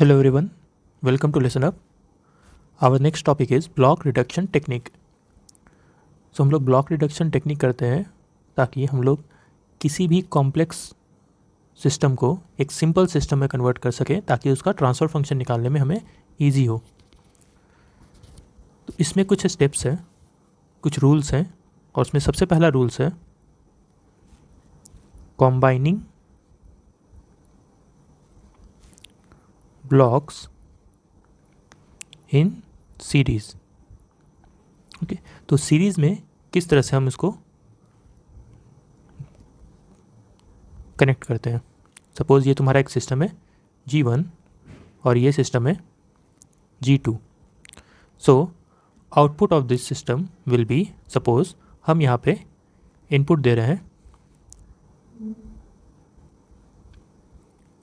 Hello everyone, welcome to Listen Up. Our next topic is block reduction technique. So हम लोग block reduction technique करते हैं ताकि हम लोग किसी भी कॉम्प्लेक्स सिस्टम को एक सिंपल सिस्टम में कन्वर्ट कर सकें ताकि उसका ट्रांसफ़र फंक्शन निकालने में हमें ईजी हो। तो इसमें कुछ स्टेप्स हैं, कुछ रूल्स हैं और उसमें सबसे पहला रूल्स है कॉम्बाइनिंग ब्लॉक्स इन सीरीज़। ओके, तो सीरीज़ में किस तरह से हम इसको कनेक्ट करते हैं। सपोज़ ये तुम्हारा एक सिस्टम है G1 और ये सिस्टम है G2। So output of this system will be, suppose हम यहाँ पे इनपुट दे रहे हैं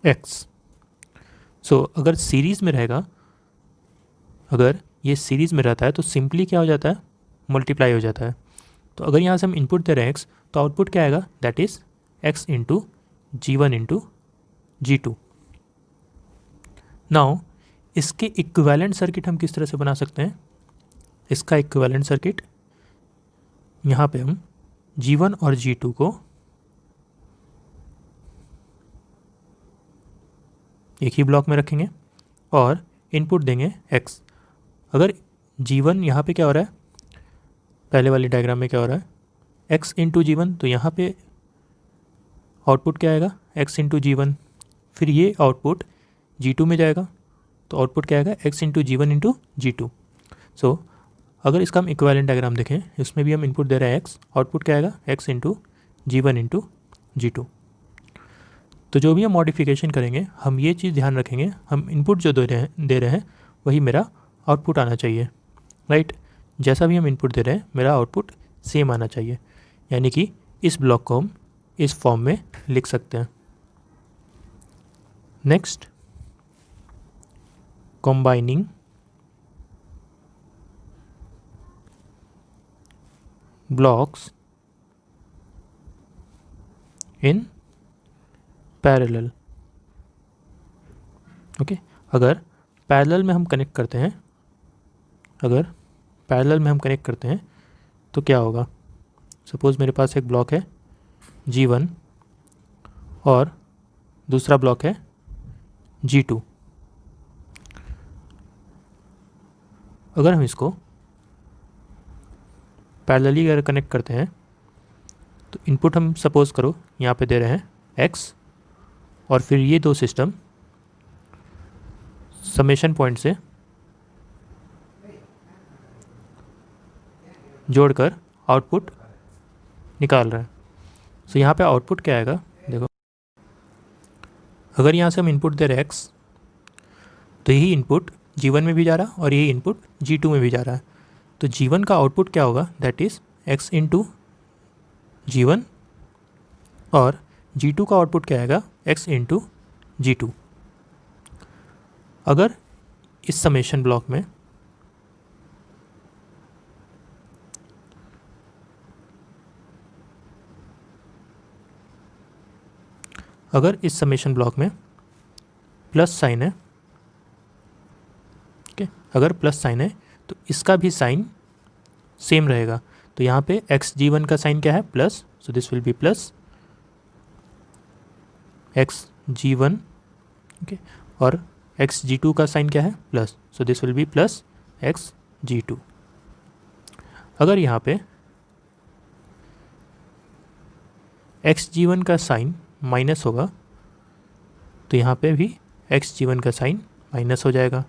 X। सो अगर सीरीज़ में रहेगा, अगर ये सीरीज़ में रहता है तो सिंपली क्या हो जाता है, मल्टीप्लाई हो जाता है। तो अगर यहाँ से हम इनपुट दे रहे हैं x, तो आउटपुट क्या आएगा, that is x into G1 into G2। Now इसके इक्विवेलेंट सर्किट हम किस तरह से बना सकते हैं। इसका इक्विवेलेंट सर्किट, यहाँ पे हम G1 और G2 को एक ही ब्लॉक में रखेंगे और इनपुट देंगे x। अगर G1 यहाँ पे क्या हो रहा है, पहले वाली डायग्राम में क्या हो रहा है, x इंटू G1, तो यहाँ पे आउटपुट क्या आएगा, x इंटू G1। फिर ये आउटपुट G2 में जाएगा तो आउटपुट क्या आएगा, x into G1 into G2। सो अगर इसका हम इक्विवेलेंट डायग्राम देखें, इसमें भी हम इनपुट दे रहे हैं x, आउटपुट क्या आएगा, x into G1 into G2। तो जो भी हम मॉडिफिकेशन करेंगे, हम ये चीज़ ध्यान रखेंगे, हम इनपुट जो दे रहे हैं वही मेरा आउटपुट आना चाहिए, राइट। जैसा भी हम इनपुट दे रहे हैं मेरा आउटपुट सेम आना चाहिए, यानी कि इस ब्लॉक को हम इस फॉर्म में लिख सकते हैं। Next, combining blocks in parallel. Okay, अगर पैरेलल में हम कनेक्ट करते हैं, अगर पैरेलल में हम कनेक्ट करते हैं तो क्या होगा। सपोज़ मेरे पास एक ब्लॉक है G1 और दूसरा ब्लॉक है G2। अगर हम इसको पैरेलली अगर कनेक्ट करते हैं तो इनपुट हम सपोज़ करो यहाँ पे दे रहे हैं x, और फिर ये दो सिस्टम समेशन पॉइंट से जोड़कर आउटपुट निकाल रहे हैं। सो यहाँ पे आउटपुट क्या आएगा, देखो अगर यहाँ से हम इनपुट दे रहे हैं x, तो यही इनपुट G1 में भी जा रहा है और यही इनपुट G2 में भी जा रहा है। तो G1 का आउटपुट क्या होगा, that is x into G1, और G2 का आउटपुट क्या आएगा, x इंटू G2। अगर इस समेशन ब्लॉक में प्लस साइन है, ओके, अगर प्लस साइन है तो इसका भी साइन सेम रहेगा। तो यहाँ पे x G1 का साइन क्या है, plus, so this will be plus x G1, okay, और x G2 का साइन क्या है, plus, so this will be plus x G2। अगर यहाँ पे x G1 का साइन माइनस होगा तो यहाँ पे भी x G1 का साइन माइनस हो जाएगा,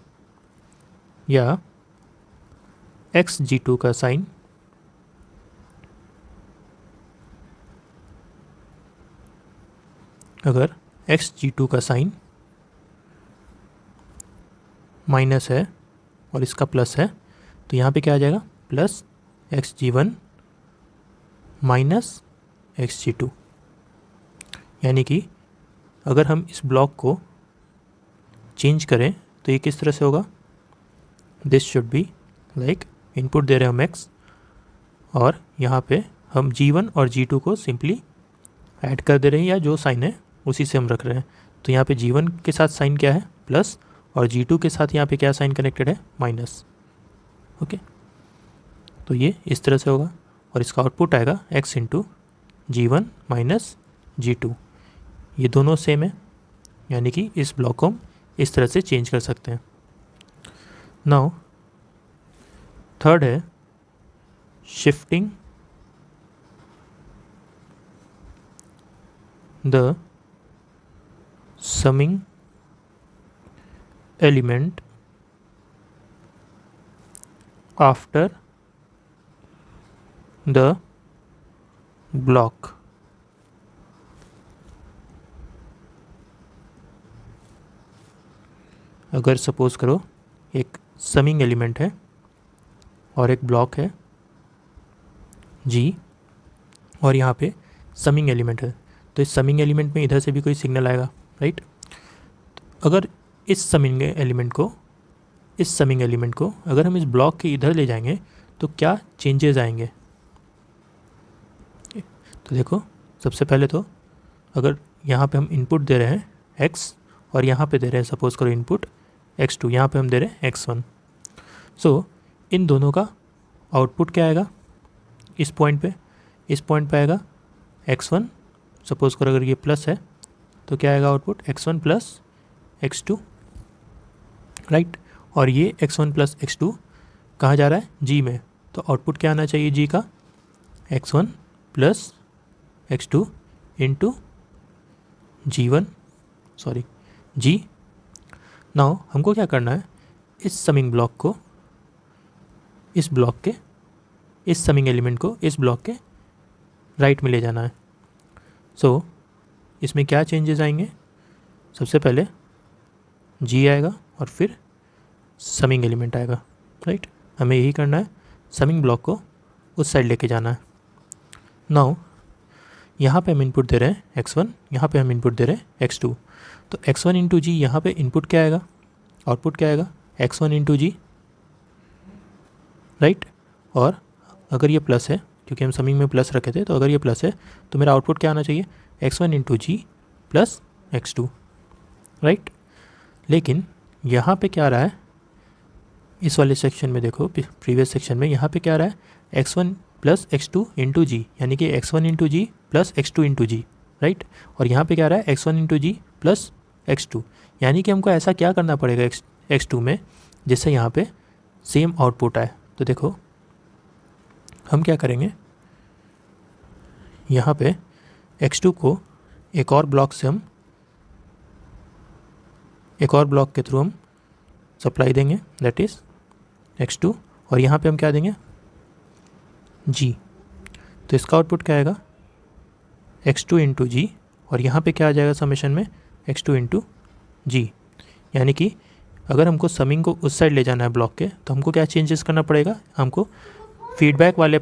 या x G2 का साइन अगर x G2 का साइन माइनस है और इसका प्लस है तो यहाँ पे क्या आ जाएगा, plus x G1 minus x G2। यानी कि अगर हम इस ब्लॉक को चेंज करें तो ये किस तरह से होगा, this should be like, input दे रहे हैं हम x और यहाँ पे हम G1 और G2 को सिंपली ऐड कर दे रहे हैं, या जो साइन है उसी से हम रख रहे हैं। तो यहाँ पे G1 के साथ साइन क्या है, प्लस, और G2 के साथ यहाँ पे क्या साइन कनेक्टेड है, माइनस। ओके, तो ये इस तरह से होगा और इसका आउटपुट आएगा x into G1 minus G2। ये दोनों सेम है, यानी कि इस ब्लॉक को हम इस तरह से चेंज कर सकते हैं। नाउ थर्ड है shifting the summing element after the block. अगर सपोज करो एक समिंग एलिमेंट है और एक ब्लॉक है G और यहाँ पे समिंग एलिमेंट है, तो इस समिंग एलिमेंट में इधर से भी कोई सिग्नल आएगा, राइट। अगर इस समिंग एलिमेंट को अगर हम इस ब्लॉक के इधर ले जाएंगे तो क्या चेंजेस आएंगे। तो देखो, सबसे पहले तो अगर यहाँ पे हम इनपुट दे रहे हैं x और यहाँ पे दे रहे हैं सपोज करो इनपुट x2, यहाँ पे हम दे रहे हैं x1, सो इन दोनों का आउटपुट क्या आएगा इस पॉइंट पे आएगा x1। सपोज करो अगर ये प्लस है तो क्या आएगा output x1 plus x2, right. और ये x1 प्लस x2 कहाँ जा रहा है, G में, तो आउटपुट क्या आना चाहिए G का, x1 plus x2 into G। Now हमको क्या करना है, इस समिंग ब्लॉक को इस समिंग एलिमेंट को इस ब्लॉक के राइट में ले जाना है। सो इसमें क्या चेंजेस आएंगे, सबसे पहले G आएगा और फिर समिंग एलिमेंट आएगा, राइट। हमें यही करना है, समिंग ब्लॉक को उस साइड लेके जाना है। नाउ यहाँ पे हम इनपुट दे रहे हैं x1, यहाँ पे हम इनपुट दे रहे हैं x2, तो x1 इंटू जी यहाँ पे इनपुट क्या आएगा, आउटपुट क्या आएगा x1 इंटू जी, राइट। और अगर ये प्लस है, क्योंकि हम समिंग में प्लस रखे थे, तो अगर ये प्लस है तो मेरा आउटपुट क्या आना चाहिए, x1 into G plus x2, right. लेकिन यहाँ पे क्या आ रहा है, इस वाले सेक्शन में देखो, प्रीवियस सेक्शन में यहाँ पे क्या आ रहा है, x1 प्लस x2 इंटू जी, यानी कि x1 into G plus x2 into जी, राइट। और यहाँ पे क्या आ रहा है, x1 into G plus x2, यानी कि हमको ऐसा क्या करना पड़ेगा x2 में जिससे यहाँ पे सेम आउटपुट आए। तो देखो हम क्या करेंगे, यहाँ पे x2 को एक और ब्लॉक के थ्रू हम सप्लाई देंगे, दैट इज़ x2, और यहाँ पे हम क्या देंगे G। तो इसका आउटपुट क्या आएगा x2 इंटू जी, और यहाँ पे क्या आ जाएगा समेशन में x2 इंटू जी। यानी कि अगर हमको समिंग को उस साइड ले जाना है ब्लॉक के, तो हमको क्या चेंजेस करना पड़ेगा, हमको फीडबैक वाले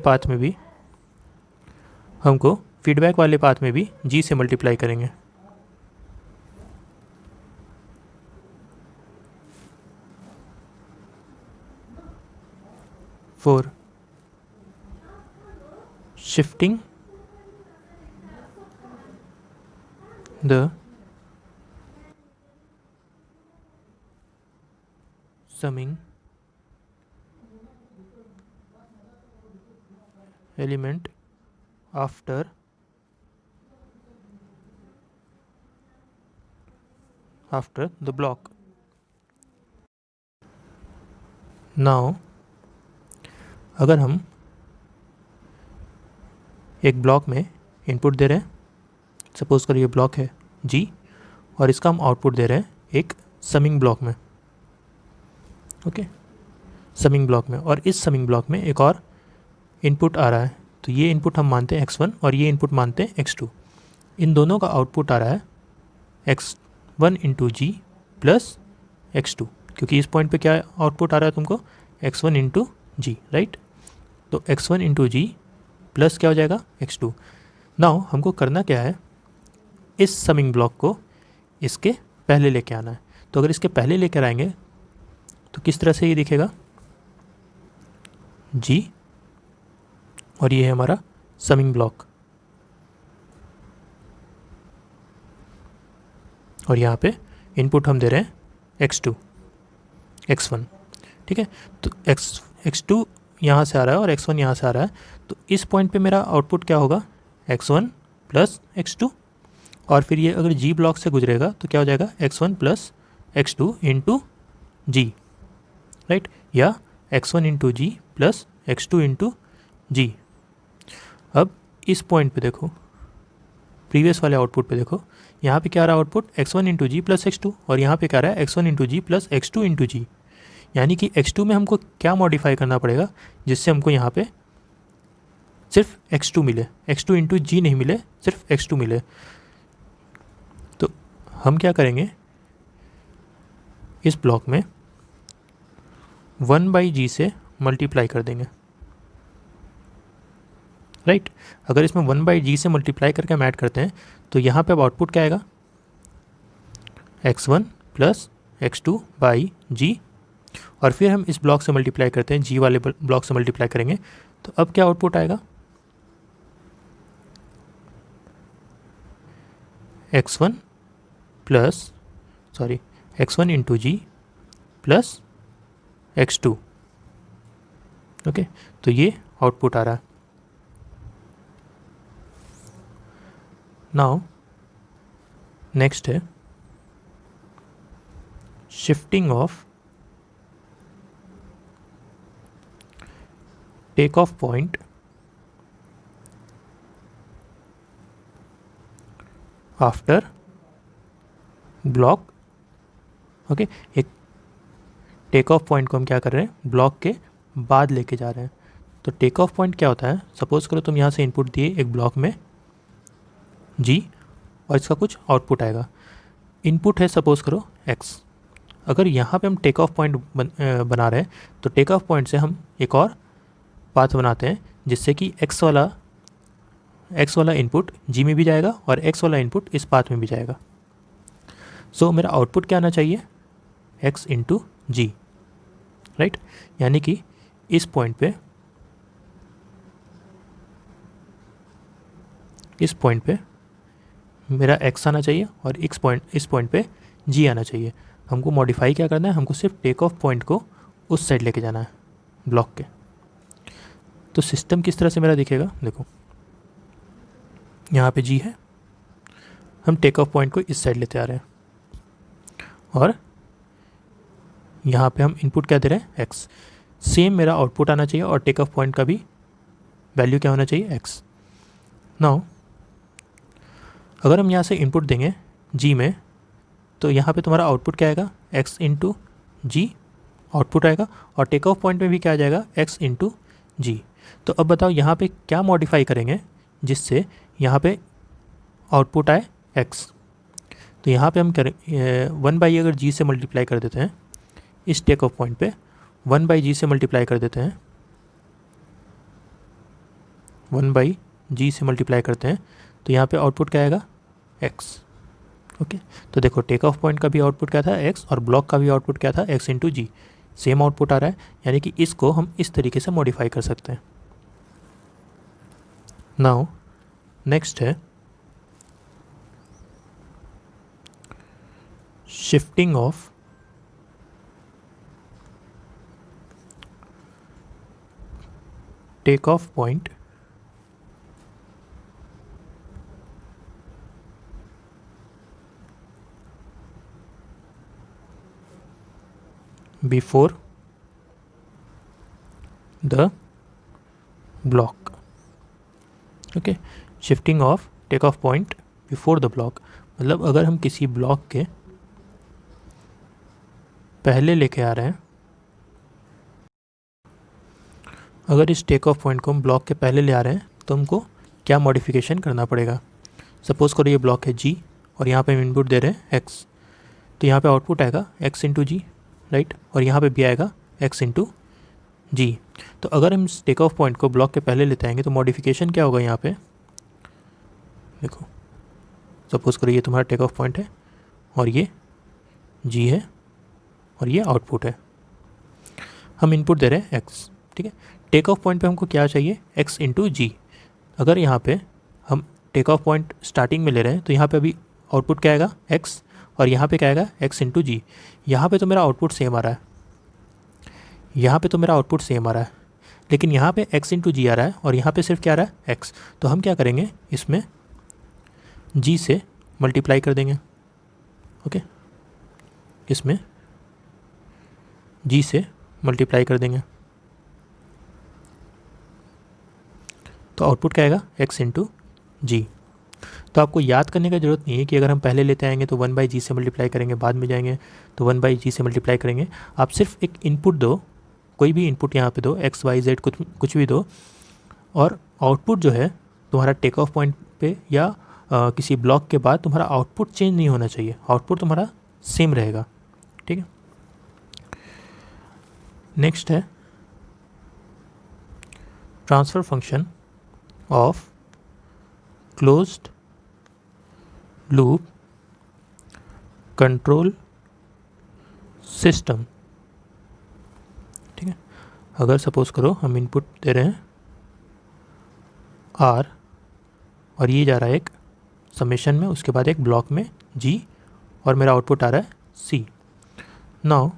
पाथ में भी G से मल्टीप्लाई करेंगे। Four, shifting the summing element after the block. Now अगर हम एक ब्लॉक में इनपुट दे रहे हैं, सपोज करो ये ब्लॉक है G, और इसका हम आउटपुट दे रहे हैं एक समिंग ब्लॉक में, ओके, समिंग ब्लॉक में, और इस समिंग ब्लॉक में एक और इनपुट आ रहा है, तो ये इनपुट हम मानते हैं x1 और ये इनपुट मानते हैं x2। इन दोनों का आउटपुट आ रहा है x1 into G plus x2, क्योंकि इस पॉइंट पे क्या आउटपुट आ रहा है तुमको, x1 इंटू जी, राइट। तो x1 इंटू जी प्लस क्या हो जाएगा x2। नाउ हमको करना क्या है, इस समिंग ब्लॉक को इसके पहले लेके आना है। तो अगर इसके पहले लेकर आएंगे तो किस तरह से ये दिखेगा, G, और ये है हमारा समिंग ब्लॉक, और यहाँ पे इनपुट हम दे रहे हैं x2, x1, ठीक है। तो x2 यहाँ से आ रहा है और x1 यहाँ से आ रहा है, तो इस पॉइंट पे मेरा आउटपुट क्या होगा, x1 प्लस x2, और फिर ये अगर g ब्लॉक से गुजरेगा तो क्या हो जाएगा, x1 प्लस x2 इंटू जी, राइट, या x1 into G plus x2 into जी। अब इस पॉइंट पे देखो, प्रीवियस वाले आउटपुट पे देखो, यहाँ पे क्या आ रहा है output, x1 into G plus x2, और यहाँ पे क्या आ रहा है x1 into G plus x2 into जी। यानी कि x2 में हमको क्या मॉडिफाई करना पड़ेगा जिससे हमको यहाँ पे सिर्फ x2 मिले, x2 इंटू जी नहीं मिले, सिर्फ x2 मिले। तो हम क्या करेंगे, इस ब्लॉक में 1/g से मल्टीप्लाई कर देंगे, राइट। अगर इसमें 1/g से मल्टीप्लाई करके हम ऐड करते हैं तो यहाँ पे अब आउटपुट क्या आएगा, x1 प्लस x2 बाई जी, और फिर हम इस ब्लॉक से मल्टीप्लाई करते हैं, जी वाले ब्लॉक से मल्टीप्लाई करेंगे, तो अब क्या आउटपुट आएगा, x1 plus x1 into G plus x2, okay. तो ये आउटपुट आ रहा है। नाउ नेक्स्ट है shifting of take off point after block, okay. एक टेक ऑफ पॉइंट को हम क्या कर रहे हैं, ब्लॉक के बाद लेके जा रहे हैं। तो टेक ऑफ पॉइंट क्या होता है, सपोज करो तुम यहाँ से इनपुट दिए एक ब्लॉक में जी, और इसका कुछ आउटपुट आएगा। इनपुट है सपोज करो x, अगर यहाँ पे हम टेक ऑफ पॉइंट बना रहे हैं तो टेक ऑफ पॉइंट से हम एक और पाथ बनाते हैं जिससे कि x वाला इनपुट g में भी जाएगा और x वाला इनपुट इस पाथ में भी जाएगा। सो मेरा आउटपुट क्या आना चाहिए, x इंटू जी, राइट। यानी कि इस पॉइंट पे मेरा x आना चाहिए और इस पॉइंट पे g आना चाहिए। हमको मॉडिफाई क्या करना है, हमको सिर्फ टेक ऑफ पॉइंट को उस साइड लेके जाना है ब्लॉक के। तो सिस्टम किस तरह से मेरा दिखेगा, देखो यहाँ पे g है, हम टेक ऑफ पॉइंट को इस साइड लेते आ रहे हैं, और यहाँ पे हम इनपुट क्या दे रहे हैं, x। सेम मेरा आउटपुट आना चाहिए और टेक ऑफ पॉइंट का भी वैल्यू क्या होना चाहिए, x। नाउ अगर हम यहाँ से इनपुट देंगे g में, तो यहाँ पे तुम्हारा आउटपुट क्या आएगा, x इंटू जी आउटपुट आएगा, और टेक ऑफ पॉइंट में भी क्या आ जाएगा, x इंटू जी। तो अब बताओ यहाँ पे क्या मॉडिफाई करेंगे जिससे यहाँ पे आउटपुट आए x। तो यहाँ पे हम करें 1/g अगर g से मल्टीप्लाई कर देते हैं, इस टेक ऑफ पॉइंट पे 1/g से मल्टीप्लाई कर देते हैं, 1/g से मल्टीप्लाई करते हैं, तो यहाँ पे आउटपुट क्या आएगा, x, ओके। तो देखो टेक ऑफ पॉइंट का भी आउटपुट क्या था, x, और ब्लॉक का भी आउटपुट क्या था, x इंटू जी। सेम आउटपुट आ रहा है, यानी कि इसको हम इस तरीके से मॉडिफाई कर सकते हैं। नाउ नेक्स्ट है shifting of take off point before the block, okay. Shifting of take off point before the block, मतलब अगर हम किसी ब्लॉक के पहले लेके आ रहे हैं, अगर इस टेक ऑफ पॉइंट को हम ब्लॉक के पहले ले आ रहे हैं तो हमको क्या मॉडिफिकेशन करना पड़ेगा। सपोज करो ये ब्लॉक है जी, और यहाँ पे हम इनपुट दे रहे हैं x, तो यहाँ पे आउटपुट आएगा x इंटू जी, राइट, और यहाँ पे भी आएगा x इंटू जी। तो अगर हम इस टेक ऑफ पॉइंट को ब्लॉक के पहले लेते आएंगे तो मॉडिफिकेशन क्या होगा, यहाँ पे देखो सपोज करो ये तुम्हारा टेक ऑफ पॉइंट है और ये जी है और ये आउटपुट है, हम इनपुट दे रहे हैं x, ठीक है। टेक ऑफ पॉइंट पे हमको क्या चाहिए, x इंटू जी। अगर यहाँ पे हम टेक ऑफ पॉइंट स्टार्टिंग में ले रहे हैं तो यहाँ पे अभी आउटपुट क्या आएगा, x, और यहाँ पे क्या आएगा, x इंटू जी। यहाँ पर तो मेरा आउटपुट सेम आ रहा है, यहाँ पे तो मेरा आउटपुट सेम आ रहा है, लेकिन यहाँ पे x इंटू जी आ रहा है और यहाँ पे सिर्फ क्या आ रहा है x। तो हम क्या करेंगे, इसमें g से मल्टीप्लाई कर देंगे। ओके, इसमें g से मल्टीप्लाई कर देंगे तो आउटपुट क्या आएगा, x इंटू जी। तो आपको याद करने का ज़रूरत नहीं है कि अगर हम पहले लेते आएंगे तो 1/g से मल्टीप्लाई करेंगे, बाद में जाएंगे तो 1/g से मल्टीप्लाई करेंगे। आप सिर्फ एक इनपुट दो, कोई भी इनपुट यहाँ पे दो, x y z कुछ भी दो, और आउटपुट जो है तुम्हारा टेक ऑफ पॉइंट पे या किसी ब्लॉक के बाद तुम्हारा आउटपुट चेंज नहीं होना चाहिए, आउटपुट तुम्हारा सेम रहेगा। ठीक है, नेक्स्ट है transfer function of closed loop control system. ठीक है, अगर सपोज करो हम इनपुट दे रहे हैं R और ये जा रहा है एक समेशन में, उसके बाद एक ब्लॉक में G, और मेरा आउटपुट आ रहा है C। नाउ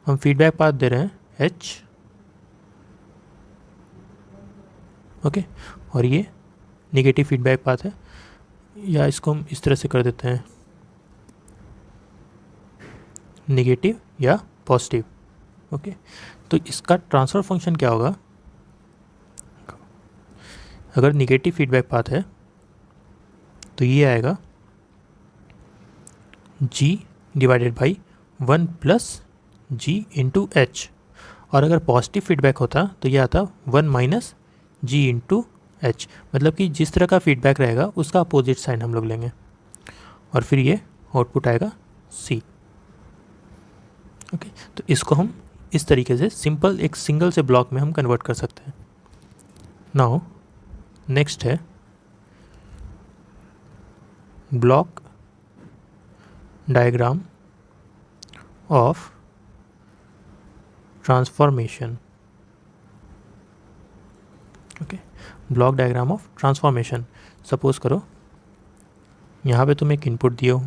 हम फीडबैक पाथ दे रहे हैं H। ओके, और ये नेगेटिव फीडबैक पाथ है, या इसको हम इस तरह से कर देते हैं, नेगेटिव या पॉजिटिव। ओके, तो इसका ट्रांसफ़र फंक्शन क्या होगा, अगर नेगेटिव फीडबैक पाथ है तो ये आएगा g divided by 1 plus G into H, और अगर पॉजिटिव फीडबैक होता तो ये आता 1 माइनस जी इंटू एच। मतलब कि जिस तरह का फीडबैक रहेगा उसका अपोजिट साइन हम लोग लेंगे, और फिर ये आउटपुट आएगा C। ओके, तो इसको हम इस तरीके से सिंपल एक सिंगल से ब्लॉक में हम कन्वर्ट कर सकते हैं। नाउ नेक्स्ट है block diagram of transformation. Okay, block diagram of transformation. Suppose करो यहाँ पे तुम एक इनपुट दिए हो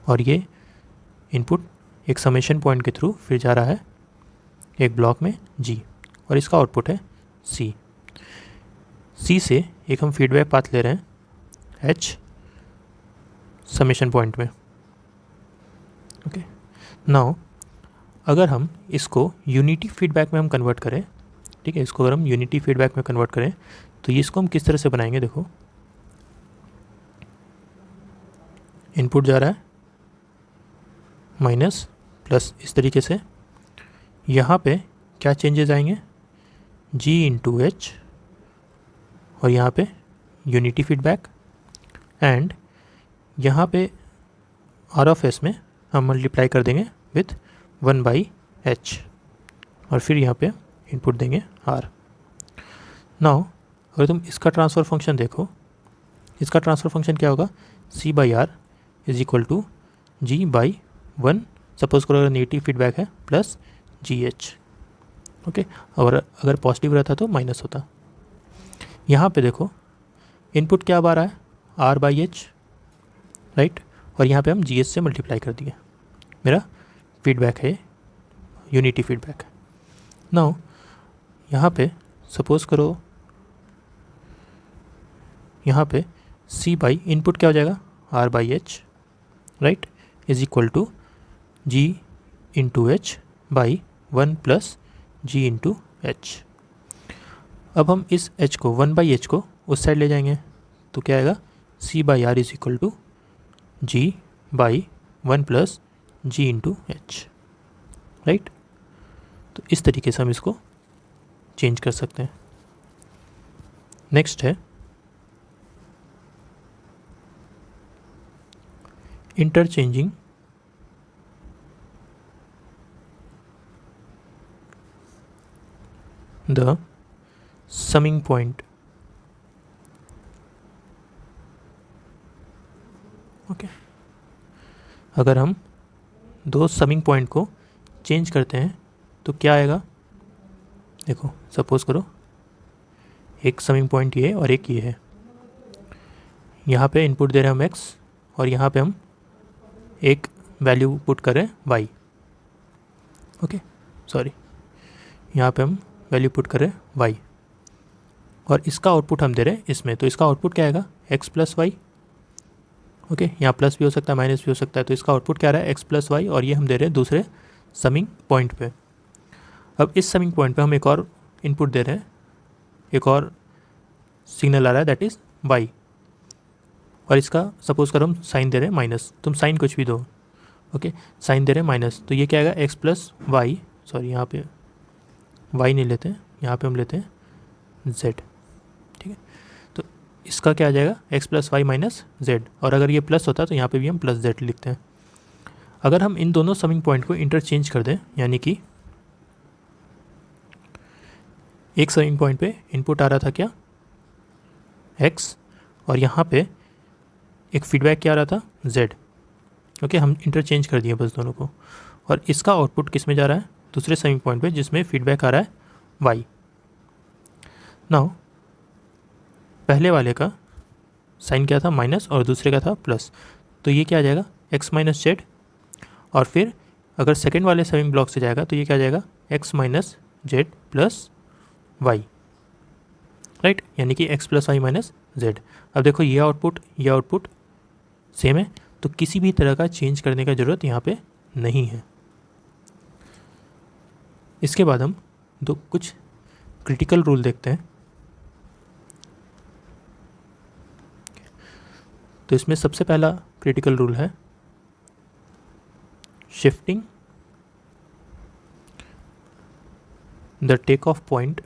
और ये इनपुट एक समेशन पॉइंट के थ्रू फिर जा रहा है एक ब्लॉक में G, और इसका आउटपुट है C। C से एक हम फीडबैक पाथ ले रहे हैं H समेशन पॉइंट में। ओके, नाउ अगर हम इसको यूनिटी फीडबैक में हम कन्वर्ट करें, ठीक है, इसको अगर हम यूनिटी फीडबैक में कन्वर्ट करें तो ये इसको हम किस तरह से बनाएंगे, देखो इनपुट जा रहा है माइनस प्लस, इस तरीके से यहाँ पे क्या चेंजेस आएंगे, G इंटू एच, और यहाँ पे यूनिटी फीडबैक, एंड यहाँ पे R ऑफ S में हम मल्टीप्लाई कर देंगे विथ 1/h, और फिर यहाँ पे इनपुट देंगे R। नाउ अगर तुम इसका ट्रांसफ़र फंक्शन देखो, इसका ट्रांसफ़र फंक्शन क्या होगा, C/R is equal to G/1, suppose करो अगर नेगेटिव फीडबैक है, प्लस GH। ओके, और अगर पॉजिटिव रहता तो माइनस होता। यहाँ पे देखो इनपुट क्या आ रहा है, R/H, राइट, और यहाँ पे हम GH से मल्टीप्लाई कर दिए, मेरा फीडबैक है, यूनिटी फीडबैक है। नाउ यहाँ पे सपोज करो यहाँ पे C बाई इनपुट क्या हो जाएगा, R/H, right, is equal to G into H by 1 plus G into H. अब हम इस h को 1/h को उस साइड ले जाएंगे तो क्या आएगा, C/R is equal to G by 1 plus G into H, right. तो इस तरीके से हम इसको चेंज कर सकते हैं। नेक्स्ट है interchanging the summing point. Okay, अगर हम दो समिंग पॉइंट को चेंज करते हैं तो क्या आएगा, देखो सपोज करो एक समिंग पॉइंट ये और एक ये है, यहाँ पे इनपुट दे रहे हैं हम x और यहाँ पे हम एक वैल्यू पुट करें y। ओके सॉरी, यहाँ पे हम वैल्यू पुट करें y और इसका आउटपुट हम दे रहे हैं इसमें, तो इसका आउटपुट क्या आएगा x प्लस वाई। ओके, यहाँ प्लस भी हो सकता है माइनस भी हो सकता है, तो इसका आउटपुट क्या रहा है x प्लस वाई, और ये हम दे रहे हैं दूसरे समिंग पॉइंट पे। अब इस समिंग पॉइंट पे हम एक और इनपुट दे रहे हैं, एक और सिग्नल आ रहा है दैट इज़ y, और इसका सपोज करो हम साइन दे रहे हैं माइनस, तुम साइन कुछ भी दो। ओके, साइन दे रहे हैं माइनस, तो ये क्या आएगा x प्लस वाई, सॉरी यहाँ पे y नहीं लेते हैं, यहाँ पे हम लेते हैं z। ठीक है, तो इसका क्या आ जाएगा x plus Y minus Z, और अगर ये प्लस होता है तो यहाँ पे भी हम प्लस जेड लिखते हैं। अगर हम इन दोनों समिंग पॉइंट को इंटरचेंज कर दें, यानी कि एक समिंग पॉइंट पे इनपुट आ रहा था क्या x, और यहाँ पे एक फीडबैक क्या आ रहा था z। ओके, हम इंटरचेंज कर दिए बस दोनों को, और इसका आउटपुट किस में जा रहा है दूसरे समिंग पॉइंट पे जिसमें फीडबैक आ रहा है y। नाउ पहले वाले का साइन क्या था माइनस और दूसरे का था प्लस, तो ये क्या आ जाएगा x माइनस जेड, और फिर अगर सेकेंड वाले समिंग ब्लॉक से जाएगा तो ये क्या आ जाएगा x minus Z plus Y, right, यानी कि x plus Y minus Z. अब देखो ये आउटपुट सेम है, तो किसी भी तरह का चेंज करने का ज़रूरत यहाँ पे नहीं है। इसके बाद हम कुछ क्रिटिकल रूल देखते हैं। तो इसमें सबसे पहला क्रिटिकल रूल है shifting the take off point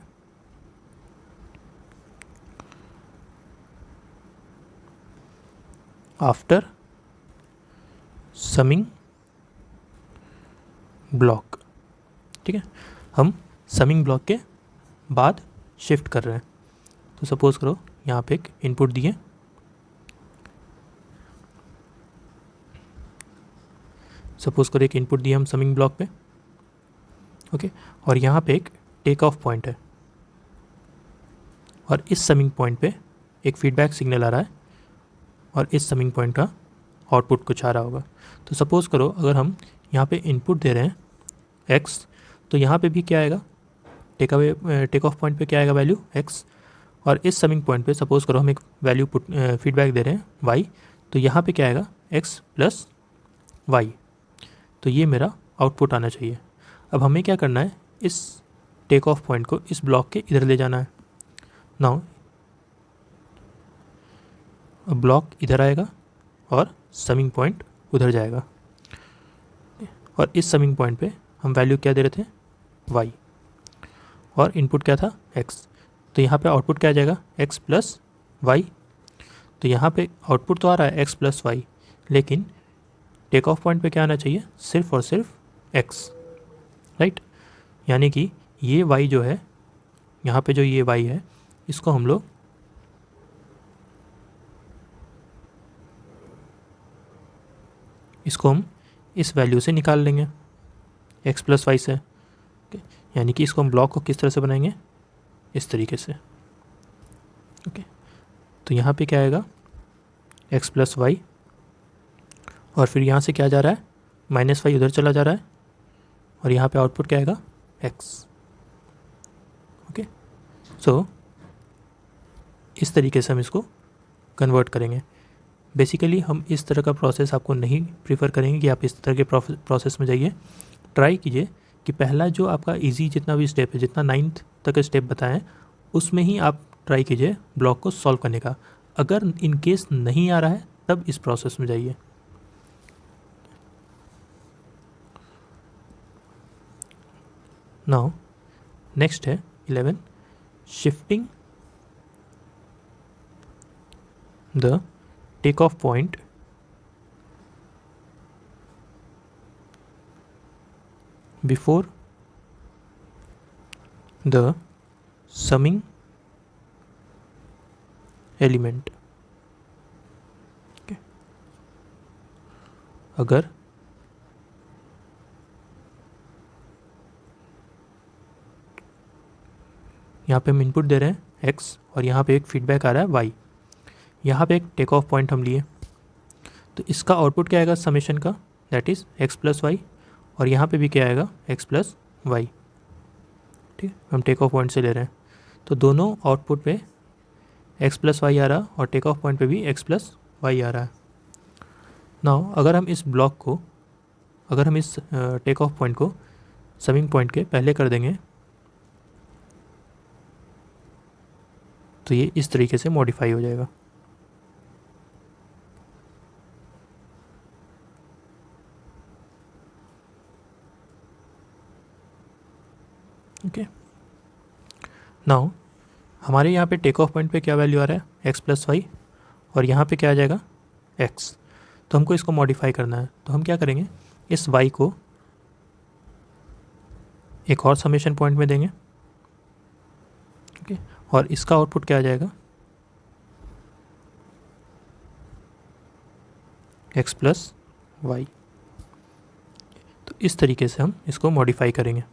after summing block. ठीक है, हम समिंग ब्लॉक के बाद शिफ्ट कर रहे हैं। तो सपोज करो यहाँ पे एक इनपुट दिए, सपोज करो एक इनपुट दिया हम समिंग ब्लॉक पे। ओके, और यहाँ पे एक टेक ऑफ पॉइंट है, और इस समिंग पॉइंट पे एक फीडबैक सिग्नल आ रहा है, और इस समिंग पॉइंट का आउटपुट कुछ आ रहा होगा। तो सपोज़ करो अगर हम यहाँ पे इनपुट दे रहे हैं x, तो यहाँ पे भी क्या आएगा टेक ऑफ पॉइंट पे क्या आएगा वैल्यू x, और इस समिंग पॉइंट पे सपोज़ करो हम एक वैल्यू फीडबैक दे रहे हैं y, तो यहाँ पे क्या आएगा x प्लस वाई। तो ये मेरा आउटपुट आना चाहिए। अब हमें क्या करना है, इस टेक ऑफ पॉइंट को इस ब्लॉक के इधर ले जाना है। नाउ ब्लॉक इधर आएगा और समिंग पॉइंट उधर जाएगा, और इस समिंग पॉइंट पे हम वैल्यू क्या दे रहे थे y, और इनपुट क्या था x। तो यहाँ पे आउटपुट क्या आ जाएगा x प्लस वाई। तो यहाँ पे आउटपुट तो आ रहा है x प्लस वाई, लेकिन टेक ऑफ पॉइंट पे क्या आना चाहिए सिर्फ और सिर्फ x, राइट। यानी कि ये y जो है यहाँ पे जो ये y है, इसको हम लोग इस वैल्यू से निकाल लेंगे x प्लस वाई से। ओके, यानी कि इसको हम ब्लॉक को किस तरह से बनाएंगे, इस तरीके से। ओके, तो यहाँ पे क्या आएगा x प्लस वाई, और फिर यहाँ से क्या जा रहा है माइनस वाई उधर चला जा रहा है, और यहाँ पे आउटपुट क्या आएगा x। ओके, सो इस तरीके से हम इसको कन्वर्ट करेंगे। बेसिकली हम इस तरह का प्रोसेस आपको नहीं प्रीफर करेंगे कि आप इस तरह के प्रोसेस में जाइए। ट्राई कीजिए कि पहला जो आपका इजी जितना भी स्टेप है, जितना 9th तक स्टेप बताएं, उसमें ही आप ट्राई कीजिए ब्लॉक को सॉल्व करने का। अगर इन केस नहीं आ रहा है तब इस प्रोसेस में जाइए। नाउ नेक्स्ट है 11 shifting the take off point before the summing element. अगर यहाँ पे हम इनपुट दे रहे हैं x, और यहाँ पे एक फीडबैक आ रहा है y, यहाँ पे एक टेक ऑफ पॉइंट हम लिए, तो इसका आउटपुट क्या आएगा समेशन का, that is x plus Y, और यहाँ पे भी क्या आएगा, x प्लस वाई। ठीक है, हम टेक ऑफ पॉइंट से ले रहे हैं, तो दोनों आउटपुट पे x प्लस वाई आ रहा और टेक ऑफ पॉइंट पे भी x प्लस वाई आ रहा है। नाउ अगर हम इस ब्लॉक को, अगर हम इस टेक ऑफ पॉइंट को समिंग पॉइंट के पहले कर देंगे तो ये इस तरीके से मॉडिफाई हो जाएगा। ओके, नाउ हमारे यहाँ पे टेक ऑफ पॉइंट पे क्या वैल्यू आ रहा है, x प्लस वाई, और यहाँ पे क्या आ जाएगा, x। तो हमको इसको मॉडिफाई करना है, तो हम क्या करेंगे, इस y को एक और समेशन पॉइंट में देंगे। ओके, और इसका आउटपुट क्या आ जाएगा, x प्लस वाई। तो इस तरीके से हम इसको मॉडिफाई करेंगे।